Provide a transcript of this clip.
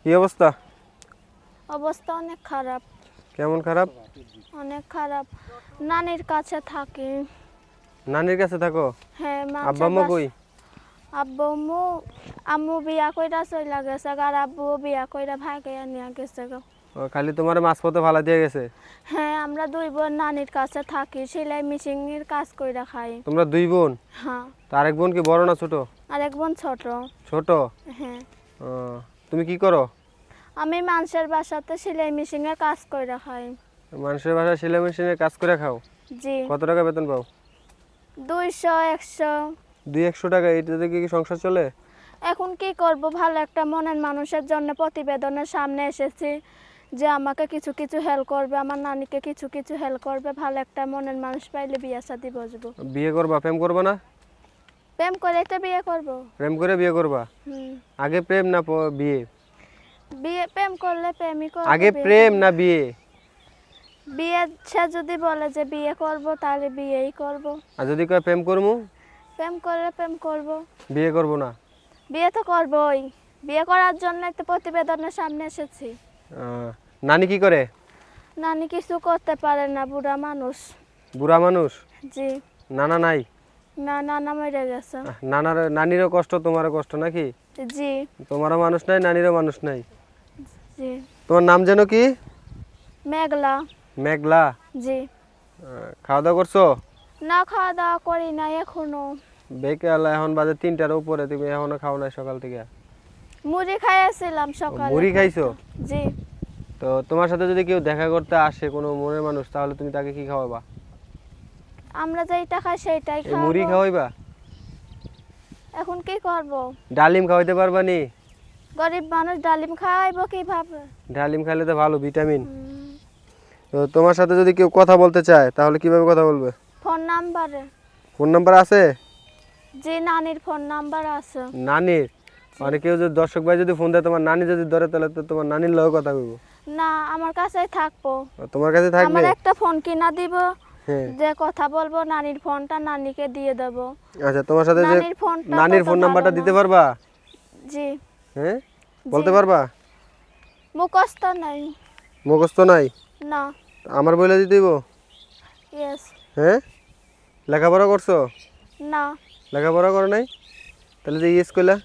কি অবস্থা? অবস্থা অনেক খারাপ। কেমন খারাপ? অনেক খারাপ। নানির কাছে থাকি। নানির কাছে থাকো? হ্যাঁ। আব্বা আম্মা কই? আব্বু আম্মু বিয়া কইরা চইলা গেছে আর আব্বু বিয়া কইরা ভাগে নিয়ে গেছে গো। খালি তোমার মাঝপথে ফালা দিয়ে গেছে? হ্যাঁ, আমরা দুই বোন নানির কাছে থাকি, সেলাই মেশিনের কাজ কইরা খাই। তোমরা দুই বোন? হ্যাঁ। তার এক বোন কি বড় না ছোট? আর এক বোন ছোট। ছোট? হ্যাঁ। তুমি কি করো? আমি মানুষের বাসাতে সেলাই মেশিনের কাজ কইরা খাই। মানুষের বাসায় সেলাই মেশিনে কাজ করে খাও? জি। কত টাকা বেতন পাও? 200 100। 200 টাকা? এইটাতে কি সংসার চলে? এখন কি করব, ভালো একটা মনের মানুষের জন্য প্রতিবেদনের সামনে এসেছি যে আমাকে কিছু কিছু হেল্প করবে, আমার নানিকে কিছু কিছু হেল্প করবে। ভালো একটা মনের মানুষ পাইলে বিয়ে শাদী বসবো। বিয়ে করবা? প্রেম করবা না? প্রেম করে তো বিয়ে করব। প্রেম করে বিয়ে করবা? আগে প্রেম না বিয়ে? বিয়ে প্রেম করলে প্রেমই করব। আগে প্রেম না বিয়ে? বিয়ে সে যদি বলে যে বিয়ে করব তাহলে বিয়েই করব। আর যদি কয় প্রেম করমু? প্রেম করলে প্রেম করব। বিয়ে করব না? বিয়ে তো করবই। বিয়ে করার জন্য তো প্রতিবেদনের সামনে এসেছি। নানি কি করে? নানি কিছু করতে পারে না, বুড়া মানুষ। বুড়া মানুষ? জি। নানা নাই? না, নানা মরে গেছে। নানিরও কষ্ট, তোমারও কষ্ট নাকি? জি। তোমারও মানুষ নাই, নানিরও মানুষ নাই। জি। তোমার নাম যেন কি? মেঘলা। মেঘলা? জি। খাওয়া দাওয়া করছো? না, খাওয়া দাওয়া করি না এখনো। বেকাল, এখন বাজে 3টার উপরে, তুমি এখনো খাও নাই সকাল থেকে? মুড়ি খাইয়েছিলাম সকালে। মুড়ি খাইছো? জি। তো তোমার সাথে যদি কেউ দেখা করতে আসে, কোনো মনের মানুষ, তাহলে তুমি তাকে কি খাওয়াবা? আমরা যেটা খাই সেটাই এই খাবো। মুড়ি খাওয়াইবা? এখন কি করব? ডালিম খাওয়াইতে পারবা নি? গরিব মানুষ ডালিম খাইবো কিভাবে? ডালিম খাইলে তো ভালো, ভিটামিন। তো তোমার সাথে যদি কেউ কথা বলতে চায় তাহলে কিভাবে কথা বলবে? ফোন নাম্বারে। ফোন নাম্বার আছে? জি, নানির ফোন নাম্বার আছে। নানির? মানে কেউ যদি, দর্শক ভাই যদি ফোন দেয়, তোমার নানি যদি ধরে, তাহলে তো তোমার নানির লগে কথা কইবো? না, আমার কাছেই থাকবো। তোমার কাছে থাকবে? আমার একটা ফোন কিনা দিব, হ্যাঁ। যে কথা বলবো, নানির ফোনটা নানিকে দিয়ে দেব। আচ্ছা, তোমার সাথে যে নানির ফোন নাম্বারটা দিতে পারবা? জি। হ্যাঁ, বলতে পারবা? মুখস্থ নাই। মুখস্থ নাই? না। আমার বলে দিতে দিব? ইয়েস। হ্যাঁ। লেখাপড়া করছো? না। লেখাপড়া করো নাই? তাহলে যে ইয়েস কইলা?